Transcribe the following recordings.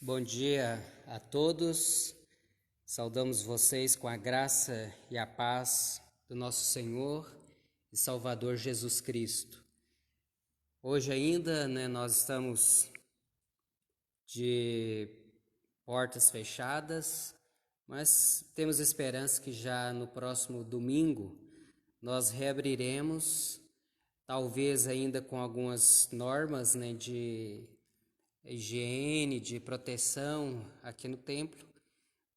Bom dia a todos, saudamos vocês com a graça e a paz do nosso Senhor e Salvador Jesus Cristo. Hoje ainda, nós estamos de portas fechadas, mas temos esperança que já no próximo domingo nós reabriremos, talvez ainda com algumas normas, de higiene, de proteção aqui no templo,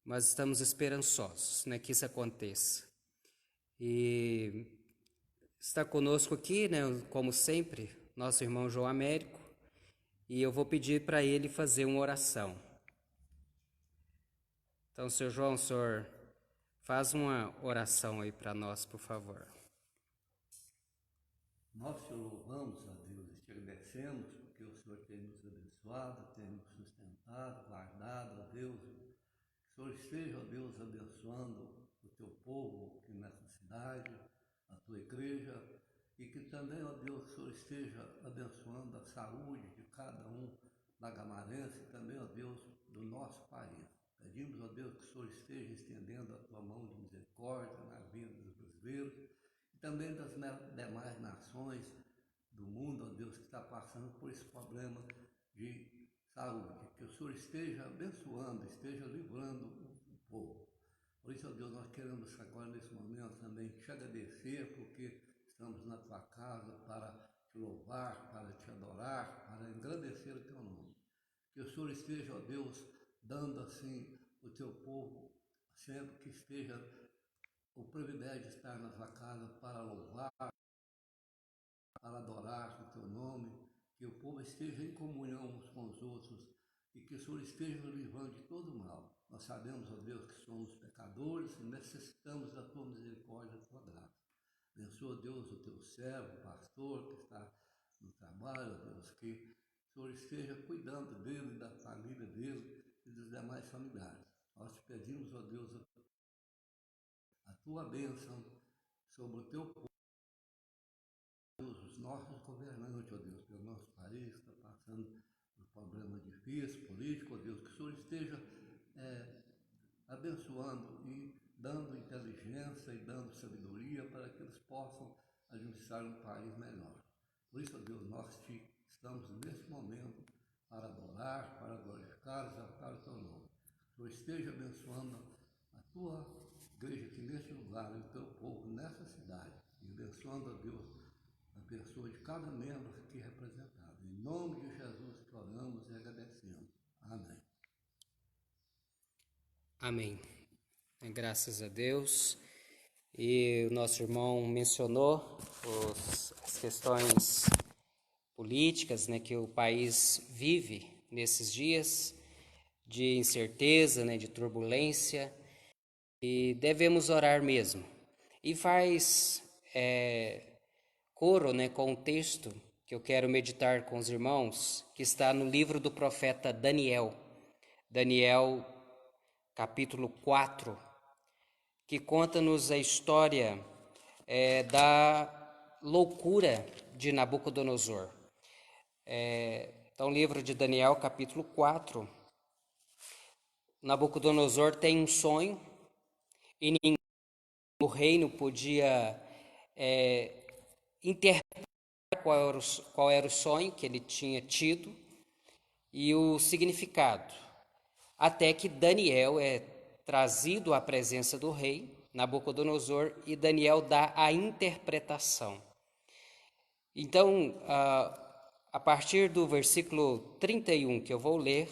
mas estamos esperançosos, que isso aconteça. E está conosco aqui, como sempre, nosso irmão João Américo, e eu vou pedir para ele fazer uma oração. Então, Sr. João, o senhor faz uma oração aí para nós, por favor. Nós te louvamos, a Deus, e te agradecemos porque o Senhor tem nos abençoado, tem nos sustentado, guardado, a Deus. Que o Senhor esteja, ó Deus, abençoando o teu povo aqui nessa cidade, a tua igreja, e que também, ó Deus, que o Senhor esteja abençoando a saúde de cada um da Gamarense e também, ó Deus, do nosso país. Pedimos, ó Deus, que o Senhor esteja estendendo a tua mão de misericórdia na vida dos brasileiros, e também das demais nações do mundo, ó Deus, que está passando por esse problema de saúde. Que o Senhor esteja abençoando, esteja livrando o povo. Por isso, ó Deus, nós queremos agora nesse momento também te agradecer, porque estamos na tua casa para te louvar, para te adorar, para engrandecer o teu nome. Que o Senhor esteja, ó Deus, dando assim o teu povo, sempre que esteja o privilégio de estar na tua casa para louvar, para adorar o teu nome, que o povo esteja em comunhão uns com os outros e que o Senhor esteja nos livrando de todo o mal. Nós sabemos, ó Deus, que somos pecadores e necessitamos da tua misericórdia, da tua graça. Abençoa, Deus, o teu servo, o pastor que está no trabalho, ó Deus, que o Senhor esteja cuidando dele, da família dele e dos demais familiares. Nós te pedimos, ó Deus, a tua bênção sobre o teu povo, os nossos governantes, ó Deus, pelo nosso país, está passando por problemas difíceis, políticos, ó Deus, que o Senhor esteja abençoando e dando inteligência e dando sabedoria para que eles possam administrar um país melhor. Por isso, ó Deus, nós estamos nesse momento para adorar, para glorificar, exaltar o teu nome. Que o Senhor esteja abençoando a tua igreja aqui neste lugar, e o teu povo nessa cidade, e abençoando, ó Deus, a pessoa de cada membro aqui representado. Em nome de Jesus que oramos e agradecemos. Amém. Amém. Graças a Deus. E o nosso irmão mencionou as questões políticas, que o país vive nesses dias de incerteza, de turbulência, e devemos orar mesmo. E faz coro, com o texto que eu quero meditar com os irmãos, que está no livro do profeta Daniel, capítulo 4, que conta-nos a história da loucura de Nabucodonosor. Então, livro de Daniel, capítulo 4, Nabucodonosor tem um sonho e ninguém no reino podia interpretar qual era o sonho que ele tinha tido e o significado, até que Daniel é trazido à presença do rei Nabucodonosor e Daniel dá a interpretação. Então, a partir do versículo 31 que eu vou ler,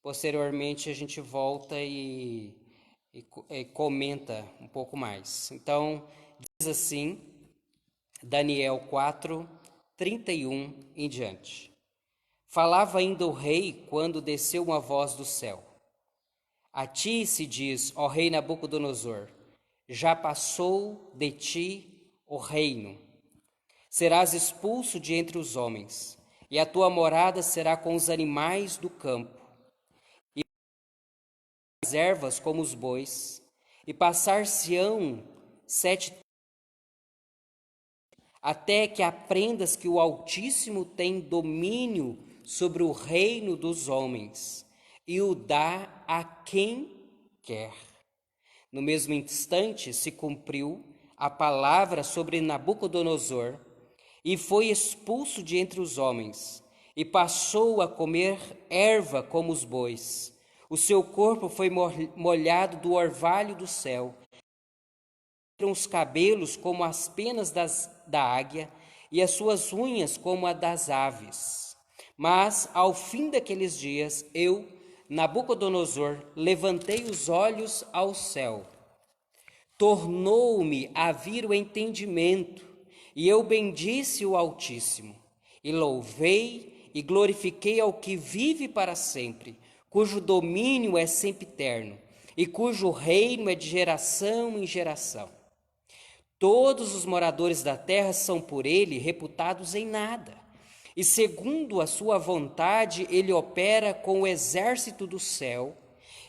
posteriormente a gente volta e comenta um pouco mais. Então, diz assim, Daniel 4, 31 em diante. Falava ainda o rei quando desceu uma voz do céu. A ti se diz, ó rei Nabucodonosor, já passou de ti o reino. Serás expulso de entre os homens, e a tua morada será com os animais do campo, e as ervas como os bois, e passar-se-ão 7 até que aprendas que o Altíssimo tem domínio sobre o reino dos homens, e o dá a quem quer. No mesmo instante se cumpriu a palavra sobre Nabucodonosor, e foi expulso de entre os homens, e passou a comer erva como os bois. O seu corpo foi molhado do orvalho do céu, os cabelos como as penas da águia, e as suas unhas como a das aves. Mas, ao fim daqueles dias, eu, Nabucodonosor, levantei os olhos ao céu. Tornou-me a vir o entendimento, e eu bendisse o Altíssimo, e louvei e glorifiquei ao que vive para sempre, cujo domínio é sempiterno, e cujo reino é de geração em geração. Todos os moradores da terra são por ele reputados em nada, e segundo a sua vontade ele opera com o exército do céu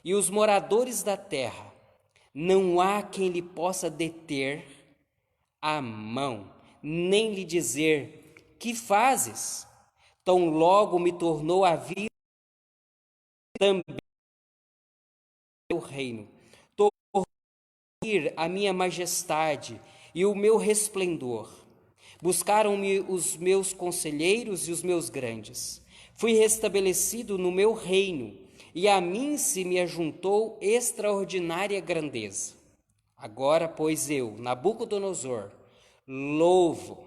e os moradores da terra. Não há quem lhe possa deter a mão, nem lhe dizer: que fazes? Tão logo me tornou a vir também o reino, tornar a minha majestade e o meu resplendor. Buscaram-me os meus conselheiros e os meus grandes. Fui restabelecido no meu reino, e a mim se me ajuntou extraordinária grandeza. Agora, pois eu, Nabucodonosor, louvo,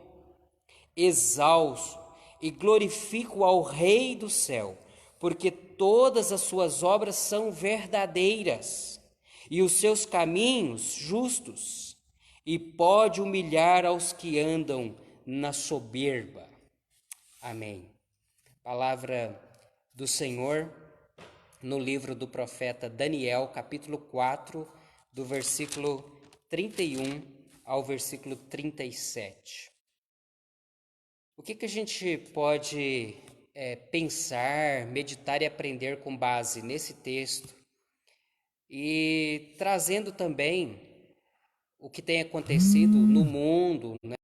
exalço e glorifico ao Rei do céu, porque todas as suas obras são verdadeiras e os seus caminhos justos, e pode humilhar aos que andam na soberba. Amém. Palavra do Senhor no livro do profeta Daniel, capítulo 4, do versículo 31 ao versículo 37. O que a gente pode pensar, meditar e aprender com base nesse texto, e trazendo também o que tem acontecido no mundo, né,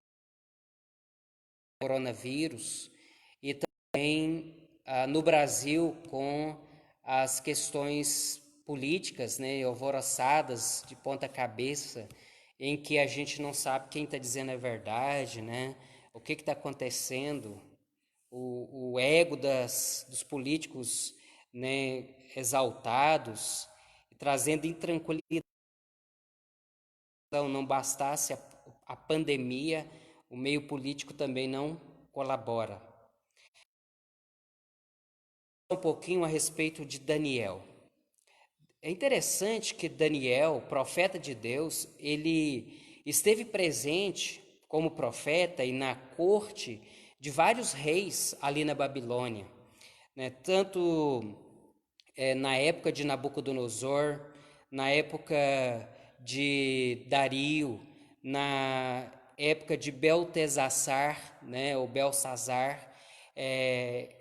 coronavírus, e também no Brasil com as questões políticas, né, alvoroçadas de ponta cabeça, em que a gente não sabe quem está dizendo a verdade, né, o que está acontecendo, o ego dos políticos, né, exaltados, trazendo intranquilidade. Não bastasse a pandemia, o meio político também não colabora. Um pouquinho a respeito de Daniel. É interessante que Daniel, profeta de Deus, ele esteve presente como profeta e na corte de vários reis ali na Babilônia, né? Tanto na época de Nabucodonosor, na época de Dario, na época de Beltesassar, né, ou Belsazar,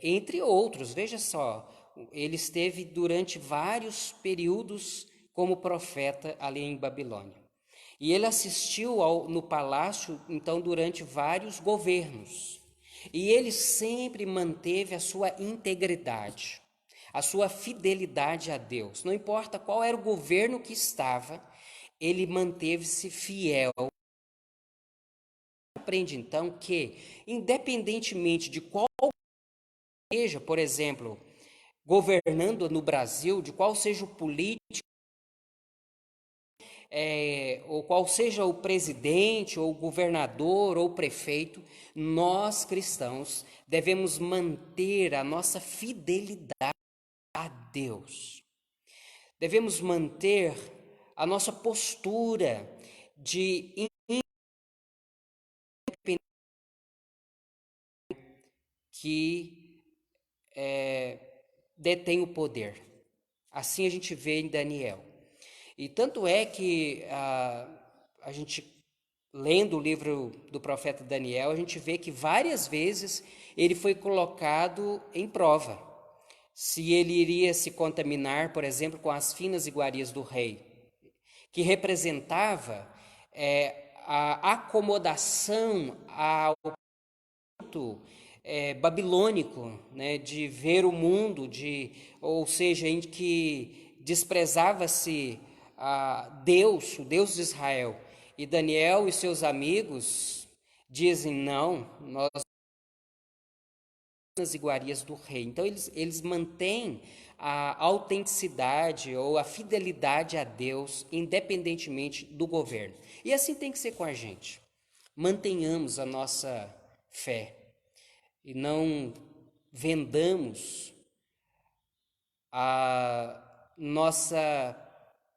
entre outros. Veja só, ele esteve durante vários períodos como profeta ali em Babilônia. E ele assistiu no palácio, então, durante vários governos. E ele sempre manteve a sua integridade, a sua fidelidade a Deus. Não importa qual era o governo que estava, ele manteve-se fiel. Aprende então que, independentemente de qual seja, por exemplo, governando no Brasil, de qual seja o político, ou qual seja o presidente, ou o governador, ou o prefeito, nós cristãos devemos manter a nossa fidelidade a Deus. Devemos manter a nossa postura de que detém o poder. Assim a gente vê em Daniel. E tanto é que a gente, lendo o livro do profeta Daniel, a gente vê que várias vezes ele foi colocado em prova. Se ele iria se contaminar, por exemplo, com as finas iguarias do rei, que representava a acomodação ao babilônico, né, de ver o mundo, ou seja, em que desprezava-se Deus, o Deus de Israel. E Daniel e seus amigos dizem, não, nós nas iguarias do rei. Então eles mantêm a autenticidade ou a fidelidade a Deus, independentemente do governo. E assim tem que ser com a gente. Mantenhamos a nossa fé e não vendamos a nossa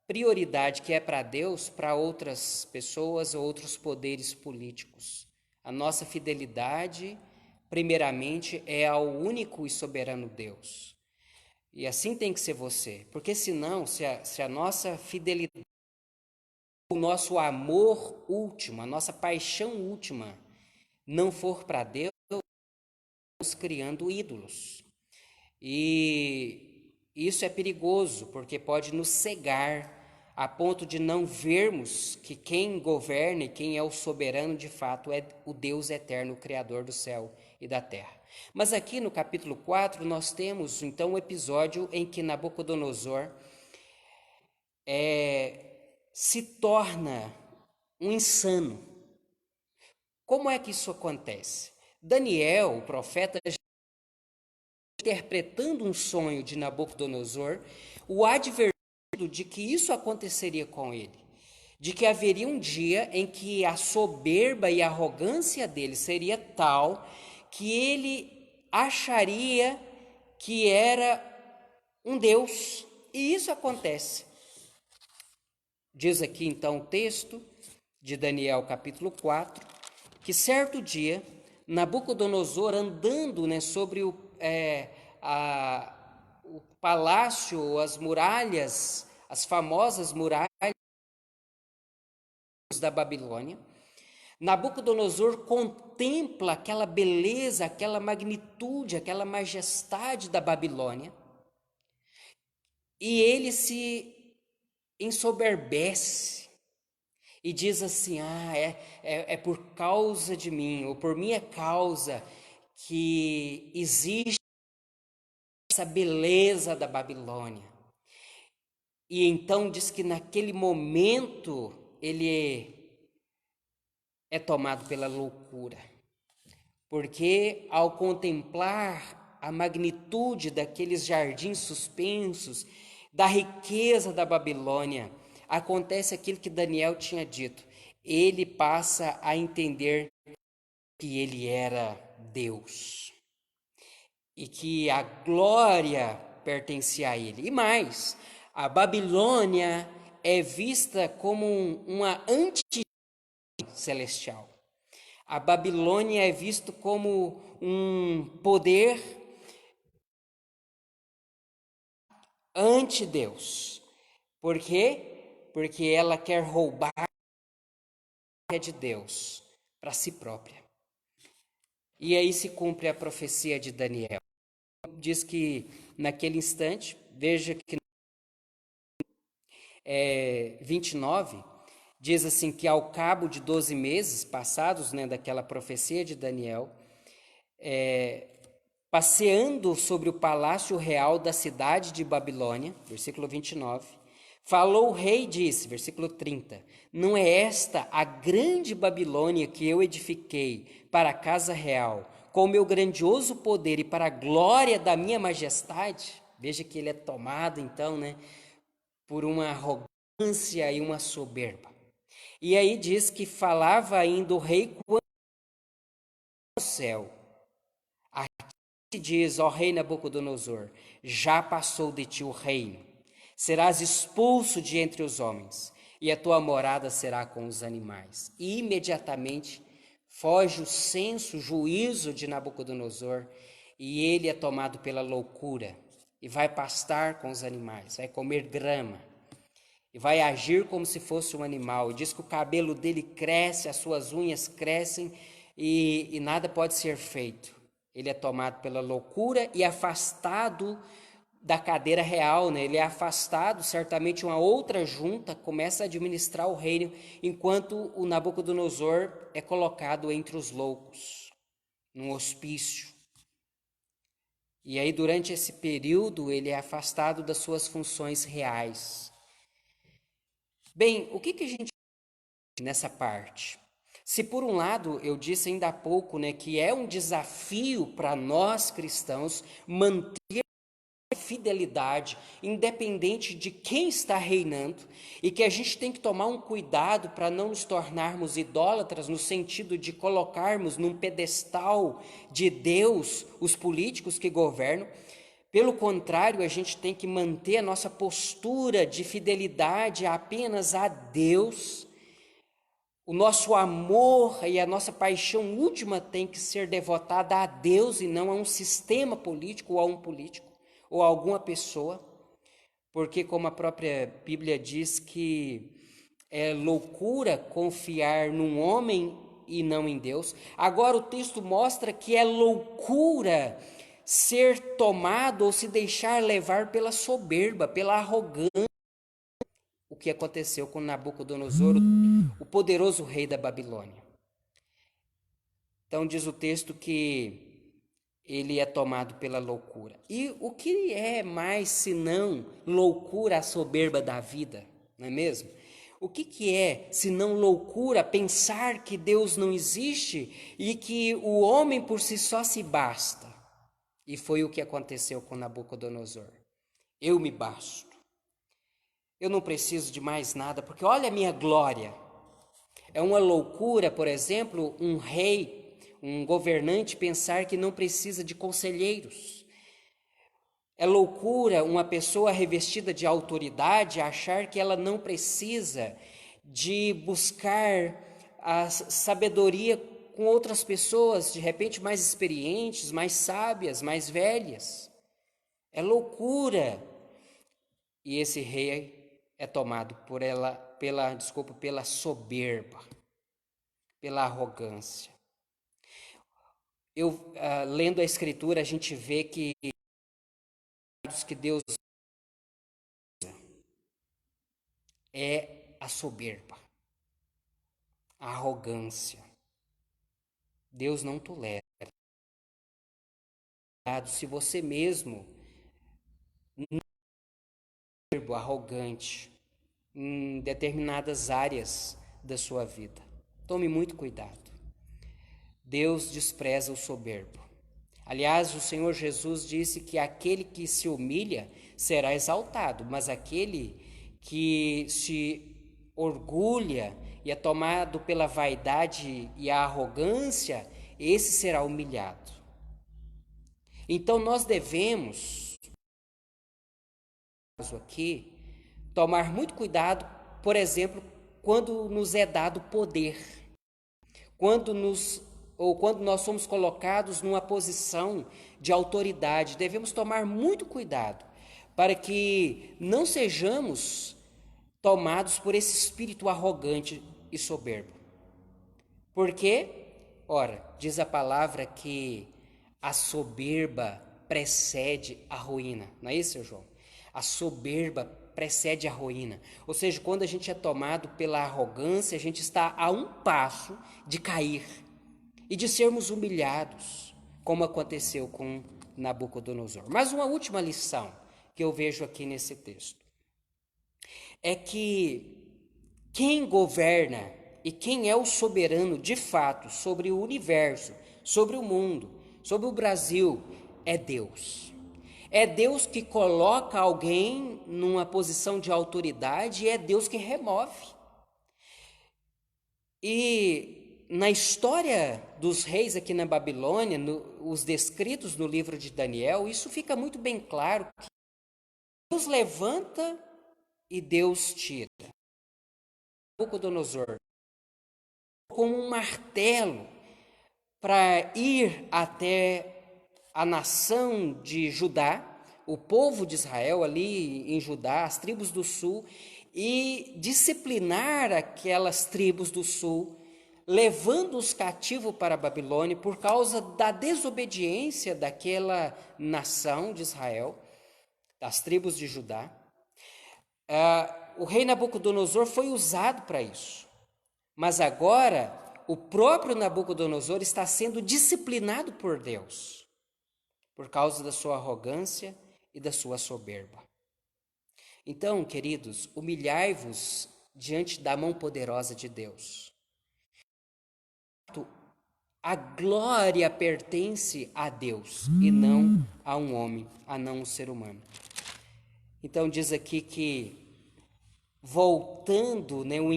prioridade, que é para Deus, para outras pessoas ou outros poderes políticos. A nossa fidelidade, primeiramente, é ao único e soberano Deus. E assim tem que ser você, porque senão, se a nossa fidelidade, o nosso amor último, a nossa paixão última, não for para Deus, estamos criando ídolos. E isso é perigoso, porque pode nos cegar a ponto de não vermos que quem governa e quem é o soberano de fato é o Deus eterno, o Criador do céu e da terra. Mas aqui no capítulo 4 nós temos então um episódio em que Nabucodonosor se torna um insano. Como é que isso acontece? Daniel, o profeta, interpretando um sonho de Nabucodonosor, o advertindo de que isso aconteceria com ele, de que haveria um dia em que a soberba e a arrogância dele seria tal que ele acharia que era um Deus. E isso acontece. Diz aqui então o texto de Daniel capítulo 4, que certo dia Nabucodonosor, andando, né, sobre o palácio, as muralhas, as famosas muralhas da Babilônia, Nabucodonosor contempla aquela beleza, aquela magnitude, aquela majestade da Babilônia, e ele se ensoberbece e diz assim: é por causa de mim, ou por minha causa, que existe essa beleza da Babilônia. E então diz que naquele momento ele é tomado pela loucura, porque ao contemplar a magnitude daqueles jardins suspensos, da riqueza da Babilônia, acontece aquilo que Daniel tinha dito. Ele passa a entender que ele era Deus e que a glória pertencia a ele. E mais, a Babilônia é vista como uma anti-celestial. A Babilônia é visto como um poder anti-Deus. Por quê? Porque ela quer roubar a glória de Deus para si própria. E aí se cumpre a profecia de Daniel. Diz que naquele instante, veja que 29, diz assim que ao cabo de 12 meses passados, né, daquela profecia de Daniel, passeando sobre o palácio real da cidade de Babilônia, versículo 29, falou o rei e disse, versículo 30, não é esta a grande Babilônia que eu edifiquei para a casa real, com o meu grandioso poder e para a glória da minha majestade? Veja que ele é tomado então, né, por uma arrogância e uma soberba. E aí diz que falava ainda o rei quando o céu. Aqui diz, ó rei Nabucodonosor, já passou de ti o reino. Serás expulso de entre os homens, e a tua morada será com os animais. E imediatamente foge o senso, o juízo de Nabucodonosor, e ele é tomado pela loucura, e vai pastar com os animais, vai comer grama, e vai agir como se fosse um animal. E diz que o cabelo dele cresce, as suas unhas crescem, e nada pode ser feito. Ele é tomado pela loucura e afastado da cadeira real, né? Ele é afastado, certamente uma outra junta começa a administrar o reino, enquanto o Nabucodonosor é colocado entre os loucos, num hospício. E aí, durante esse período, ele é afastado das suas funções reais. Bem, o que a gente nessa parte? Se por um lado eu disse ainda há pouco, né, que é um desafio para nós cristãos manter a fidelidade, independente de quem está reinando, e que a gente tem que tomar um cuidado para não nos tornarmos idólatras no sentido de colocarmos num pedestal de Deus os políticos que governam. Pelo contrário, a gente tem que manter a nossa postura de fidelidade apenas a Deus. O nosso amor e a nossa paixão última tem que ser devotada a Deus e não a um sistema político ou a um político ou a alguma pessoa, porque como a própria Bíblia diz que é loucura confiar num homem e não em Deus. Agora o texto mostra que é loucura ser tomado ou se deixar levar pela soberba, pela arrogância. O que aconteceu com Nabucodonosor, o poderoso rei da Babilônia. Então diz o texto que ele é tomado pela loucura. E o que é mais senão loucura a soberba da vida, não é mesmo? O que é senão loucura pensar que Deus não existe e que o homem por si só se basta? E foi o que aconteceu com Nabucodonosor. Eu me basto. Eu não preciso de mais nada, porque olha a minha glória. É uma loucura, por exemplo, um rei, um governante pensar que não precisa de conselheiros. É loucura uma pessoa revestida de autoridade achar que ela não precisa de buscar a sabedoria com outras pessoas, de repente mais experientes, mais sábias, mais velhas. É loucura. E esse rei é tomado pela soberba, pela arrogância. Lendo a Escritura, a gente vê que Deus é a soberba, a arrogância. Deus não tolera. Se você mesmo é arrogante em determinadas áreas da sua vida, tome muito cuidado. Deus despreza o soberbo. Aliás, o Senhor Jesus disse que aquele que se humilha será exaltado, mas aquele que se orgulha e é tomado pela vaidade e a arrogância, esse será humilhado. Então nós devemos, aqui, tomar muito cuidado, por exemplo, quando nos é dado poder, quando nós somos colocados numa posição de autoridade. Devemos tomar muito cuidado para que não sejamos tomados por esse espírito arrogante e soberbo. Porque, ora, diz a palavra que a soberba precede a ruína. Não é isso, seu João? A soberba precede a ruína. Ou seja, quando a gente é tomado pela arrogância, a gente está a um passo de cair e de sermos humilhados, como aconteceu com Nabucodonosor. Mas uma última lição que eu vejo aqui nesse texto é que quem governa e quem é o soberano de fato sobre o universo, sobre o mundo, sobre o Brasil, é Deus. É Deus que coloca alguém numa posição de autoridade e é Deus que remove. E na história dos reis aqui na Babilônia, os descritos no livro de Daniel, isso fica muito bem claro. Que Deus levanta e Deus tira. Nabucodonosor com um martelo para ir até a nação de Judá, o povo de Israel ali em Judá, as tribos do sul, e disciplinar aquelas tribos do sul, levando-os cativos para a Babilônia por causa da desobediência daquela nação de Israel, das tribos de Judá. O rei Nabucodonosor foi usado para isso, mas agora o próprio Nabucodonosor está sendo disciplinado por Deus. por causa da sua arrogância e da sua soberba. Então, queridos, humilhai-vos diante da mão poderosa de Deus. A glória pertence a Deus e não a um homem, a não um ser humano. Então diz aqui que, voltando, o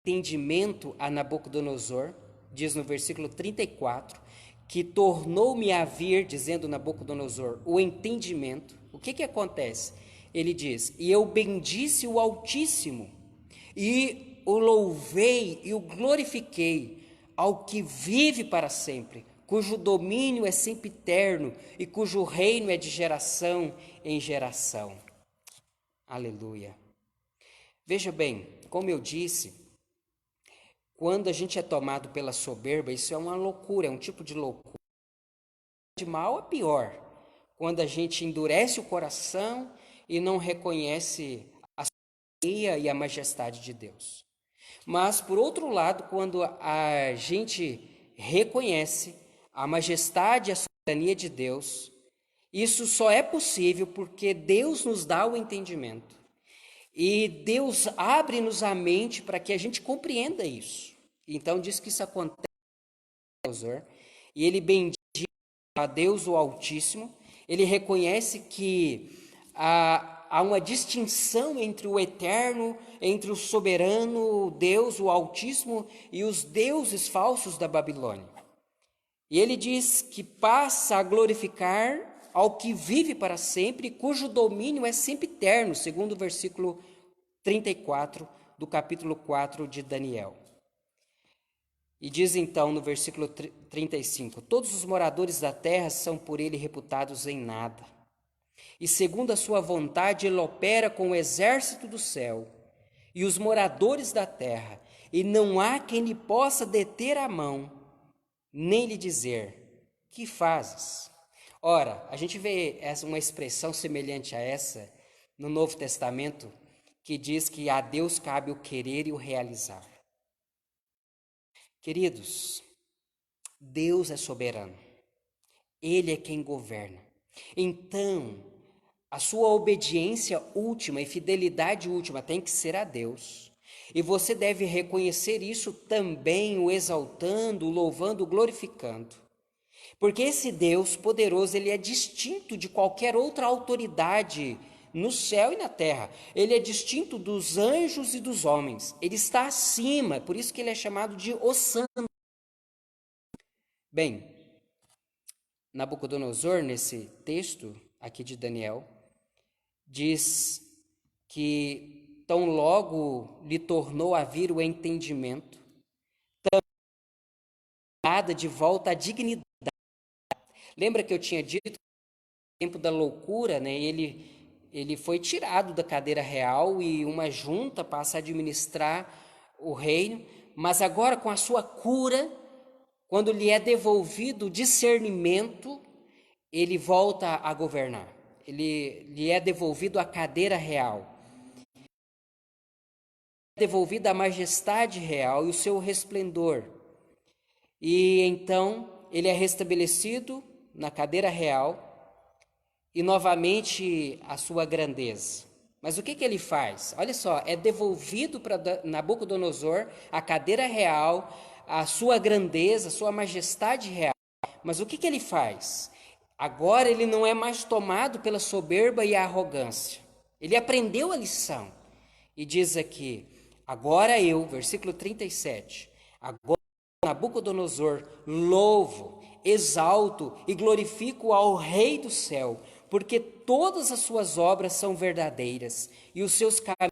entendimento a Nabucodonosor, diz no versículo 34, que tornou-me a vir, dizendo Nabucodonosor, o entendimento. O que acontece? Ele diz, e eu bendisse o Altíssimo, e o louvei e o glorifiquei, ao que vive para sempre, cujo domínio é sempre eterno e cujo reino é de geração em geração. Aleluia. Veja bem, como eu disse, quando a gente é tomado pela soberba, isso é uma loucura, é um tipo de loucura. De mal é pior, quando a gente endurece o coração e não reconhece a soberania e a majestade de Deus. Mas, por outro lado, quando a gente reconhece a majestade e a soberania de Deus, isso só é possível porque Deus nos dá o entendimento. E Deus abre-nos a mente para que a gente compreenda isso. Então, diz que isso acontece e ele bendiz a Deus o Altíssimo, ele reconhece que há uma distinção entre o eterno, entre o soberano Deus, o Altíssimo, e os deuses falsos da Babilônia. E ele diz que passa a glorificar ao que vive para sempre, cujo domínio é sempre eterno, segundo o versículo 34 do capítulo 4 de Daniel. E diz então no versículo 35, todos os moradores da terra são por ele reputados em nada. E segundo a sua vontade, ele opera com o exército do céu e os moradores da terra, e não há quem lhe possa deter a mão, nem lhe dizer, que fazes? Ora, a gente vê uma expressão semelhante a essa no Novo Testamento, que diz que a Deus cabe o querer e o realizar. Queridos, Deus é soberano, Ele é quem governa. Então, a sua obediência última e fidelidade última tem que ser a Deus. E você deve reconhecer isso também, o exaltando, o louvando, o glorificando. Porque esse Deus poderoso, ele é distinto de qualquer outra autoridade no céu e na terra. Ele é distinto dos anjos e dos homens. Ele está acima, por isso que ele é chamado de o Santo. Bem, Nabucodonosor, nesse texto aqui de Daniel, diz que tão logo lhe tornou a vir o entendimento, nada de volta à dignidade. Lembra que eu tinha dito que no tempo da loucura, ele foi tirado da cadeira real e uma junta passa a administrar o reino, mas agora com a sua cura, quando lhe é devolvido o discernimento, ele volta a governar. Lhe é devolvido a cadeira real. É devolvida a majestade real e o seu resplendor. E então ele é restabelecido na cadeira real e novamente a sua grandeza. Mas o que ele faz? Olha só, é devolvido para Nabucodonosor a cadeira real, a sua grandeza, a sua majestade real. Mas o que ele faz? Agora ele não é mais tomado pela soberba e a arrogância. Ele aprendeu a lição. E diz aqui, agora eu, versículo 37, agora Nabucodonosor, louvo, exalto e glorifico ao Rei do céu, porque todas as suas obras são verdadeiras e os seus caminhos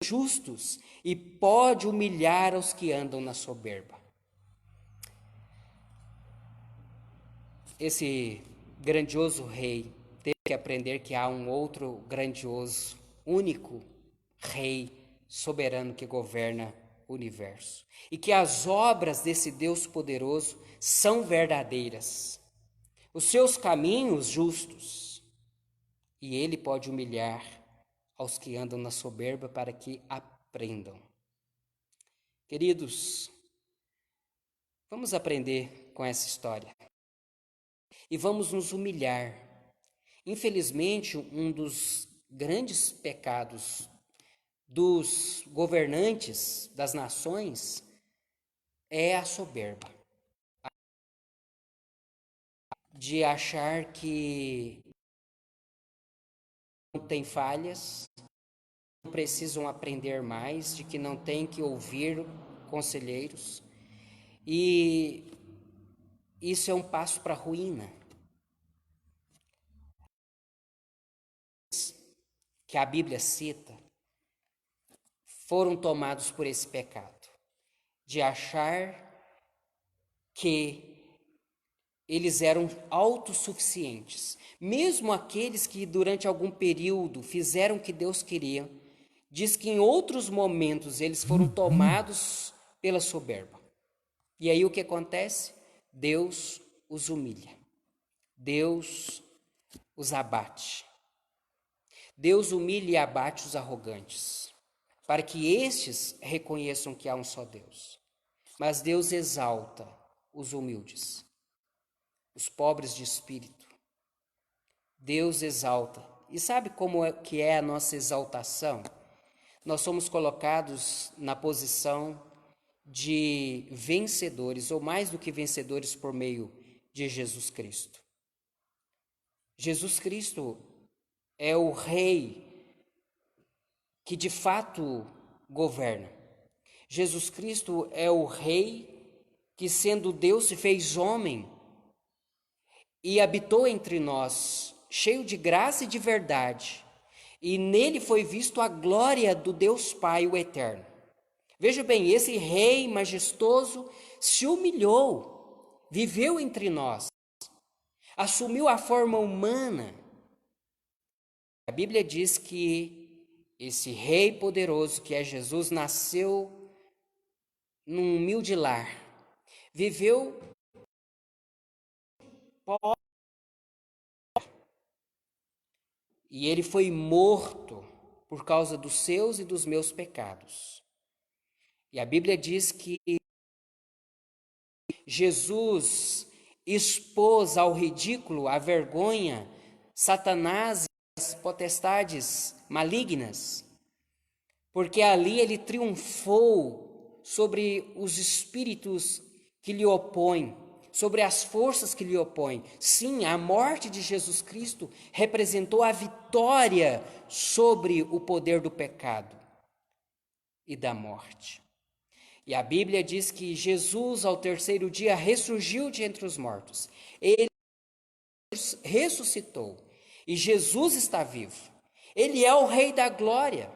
justos, e pode humilhar os que andam na soberba. Esse grandioso rei teve que aprender que há um outro grandioso, único rei soberano que governa o universo. E que as obras desse Deus poderoso são verdadeiras. Os seus caminhos justos. E ele pode humilhar aos que andam na soberba para que aprendam. Queridos, vamos aprender com essa história. e vamos nos humilhar. Infelizmente, um dos grandes pecados dos governantes das nações é a soberba, de achar que não tem falhas, não precisam aprender mais, de que não tem que ouvir conselheiros. E isso é um passo para a ruína. Que a Bíblia cita foram tomados por esse pecado, de achar que eles eram autossuficientes. Mesmo aqueles que durante algum período fizeram o que Deus queria, diz que em outros momentos eles foram tomados pela soberba. E aí o que acontece? Deus os humilha. Deus os abate. Deus humilha e abate os arrogantes, para que estes reconheçam que há um só Deus. Mas Deus exalta os humildes, os pobres de espírito. Deus exalta. E sabe como é que é a nossa exaltação? Nós somos colocados na posição de vencedores, ou mais do que vencedores, por meio de Jesus Cristo. Jesus Cristo é o Rei que de fato governa. Jesus Cristo é o Rei que, sendo Deus, se fez homem e habitou entre nós, cheio de graça e de verdade. E nele foi visto a glória do Deus Pai, o Eterno. Veja bem, esse Rei majestoso se humilhou, viveu entre nós, assumiu a forma humana. A Bíblia diz que esse Rei poderoso, que é Jesus, nasceu num humilde lar, viveu pobre, e ele foi morto por causa dos seus e dos meus pecados. E a Bíblia diz que Jesus expôs ao ridículo, à vergonha, Satanás e as potestades malignas, porque ali ele triunfou sobre os espíritos que lhe opõem, sobre as forças que lhe opõem. Sim, a morte de Jesus Cristo representou a vitória sobre o poder do pecado e da morte. E a Bíblia diz que Jesus, ao terceiro dia, ressurgiu de entre os mortos. Ele ressuscitou. E Jesus está vivo. Ele é o Rei da glória.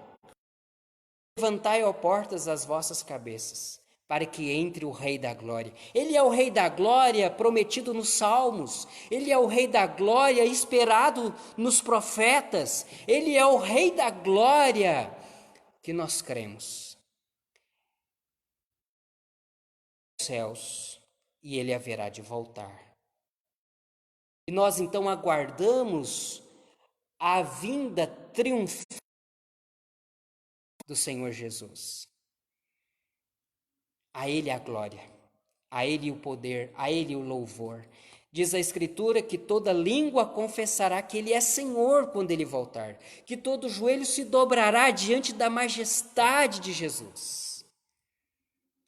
Levantai, ó portas, as vossas cabeças, para que entre o Rei da glória. Ele é o Rei da glória prometido nos Salmos. Ele é o Rei da glória esperado nos profetas. Ele é o Rei da glória que nós cremos. Céus, e ele haverá de voltar. E nós então aguardamos a vinda triunfante do Senhor Jesus. A ele a glória, a ele o poder, a ele o louvor. Diz a Escritura que toda língua confessará que ele é Senhor quando ele voltar, que todo joelho se dobrará diante da majestade de Jesus.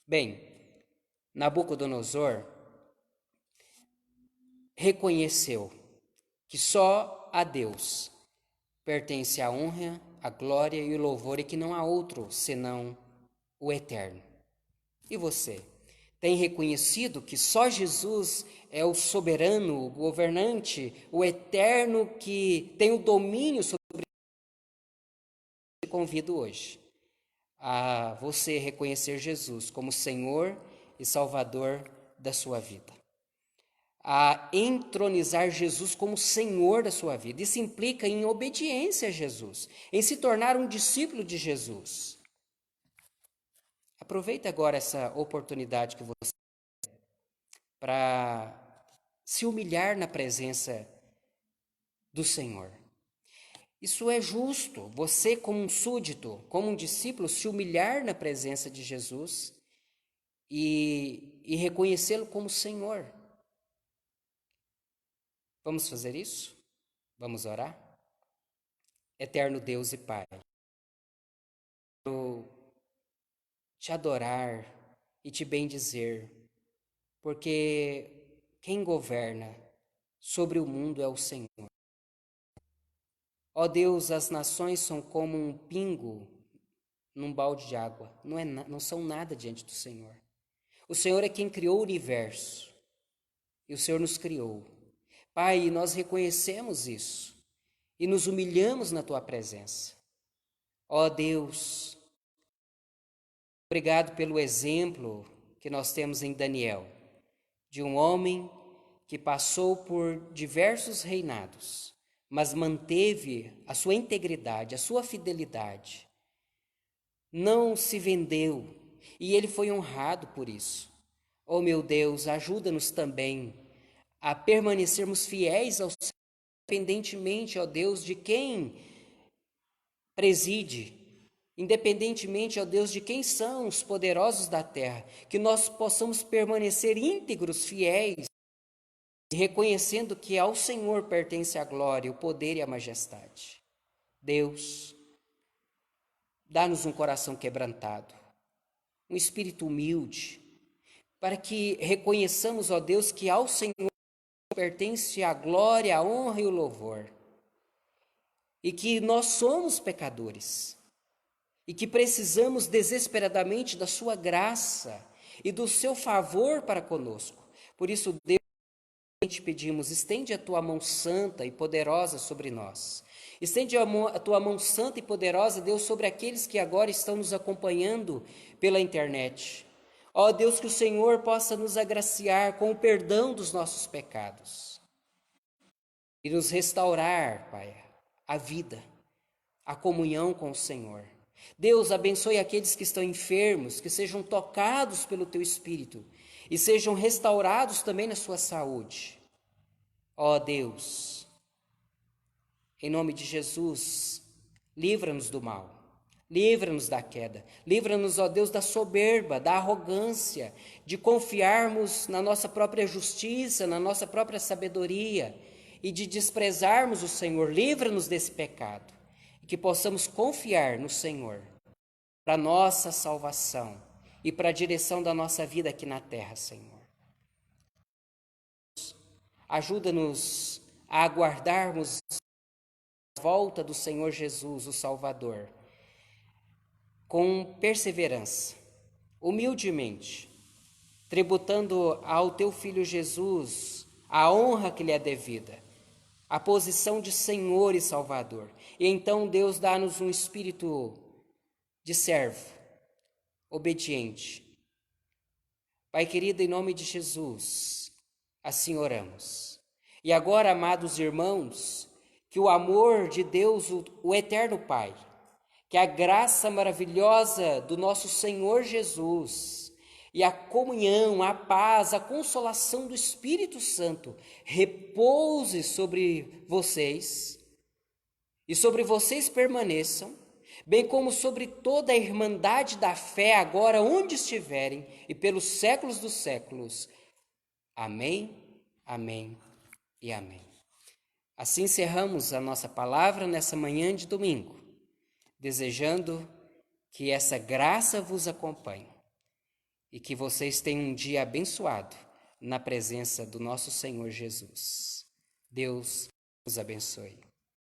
Bem, Nabucodonosor reconheceu que só a Deus pertence a honra, a glória e o louvor, e que não há outro senão o Eterno. E você? Tem reconhecido que só Jesus é o soberano, o governante, o Eterno que tem o domínio sobre... Eu convido hoje a você reconhecer Jesus como Senhor e Salvador da sua vida, a entronizar Jesus como Senhor da sua vida. Isso implica em obediência a Jesus, em se tornar um discípulo de Jesus. Aproveita agora essa oportunidade que você tem para se humilhar na presença do Senhor. Isso é justo, você como um súdito, como um discípulo, se humilhar na presença de Jesus e reconhecê-lo como Senhor. Vamos fazer isso? Vamos orar? Eterno Deus e Pai, quero te adorar e te bendizer, porque quem governa sobre o mundo é o Senhor. Ó Deus, as nações são como um pingo num balde de água, não são nada diante do Senhor. O Senhor é quem criou o universo e o Senhor nos criou. Pai, nós reconhecemos isso e nos humilhamos na Tua presença. Ó Deus, obrigado pelo exemplo que nós temos em Daniel, de um homem que passou por diversos reinados, mas manteve a sua integridade, a sua fidelidade. Não se vendeu e ele foi honrado por isso. Oh meu Deus, ajuda-nos também a permanecermos fiéis ao Senhor, independentemente, ó Deus, de quem preside, independentemente, ó Deus, de quem são os poderosos da terra, que nós possamos permanecer íntegros, fiéis, reconhecendo que ao Senhor pertence a glória, o poder e a majestade. Deus, dá-nos um coração quebrantado, um espírito humilde, para que reconheçamos, ó Deus, que ao Senhor pertence a glória, a honra e o louvor, e que nós somos pecadores, e que precisamos desesperadamente da sua graça e do seu favor para conosco. Por isso, Deus, te pedimos, estende a tua mão santa e poderosa sobre nós. Estende a tua mão santa e poderosa, Deus, sobre aqueles que agora estão nos acompanhando pela internet. Ó Deus, que o Senhor possa nos agraciar com o perdão dos nossos pecados e nos restaurar, Pai, a vida, a comunhão com o Senhor. Deus, abençoe aqueles que estão enfermos, que sejam tocados pelo Teu Espírito e sejam restaurados também na sua saúde. Ó Deus, em nome de Jesus, livra-nos do mal, livra-nos da queda, livra-nos, ó Deus, da soberba, da arrogância, de confiarmos na nossa própria justiça, na nossa própria sabedoria e de desprezarmos o Senhor. Livra-nos desse pecado e que possamos confiar no Senhor para a nossa salvação e para a direção da nossa vida aqui na terra, Senhor. Ajuda-nos a aguardarmos a volta do Senhor Jesus, o Salvador, com perseverança, humildemente, tributando ao Teu Filho Jesus a honra que lhe é devida, a posição de Senhor e Salvador. E então, Deus, dá-nos um espírito de servo, obediente. Pai querido, em nome de Jesus, assim oramos. E agora, amados irmãos, que o amor de Deus, o eterno Pai, que a graça maravilhosa do nosso Senhor Jesus e a comunhão, a paz, a consolação do Espírito Santo repouse sobre vocês e sobre vocês permaneçam, bem como sobre toda a irmandade da fé agora onde estiverem e pelos séculos dos séculos. Amém, amém e amém. Assim encerramos a nossa palavra nessa manhã de domingo, desejando que essa graça vos acompanhe e que vocês tenham um dia abençoado na presença do nosso Senhor Jesus. Deus os abençoe.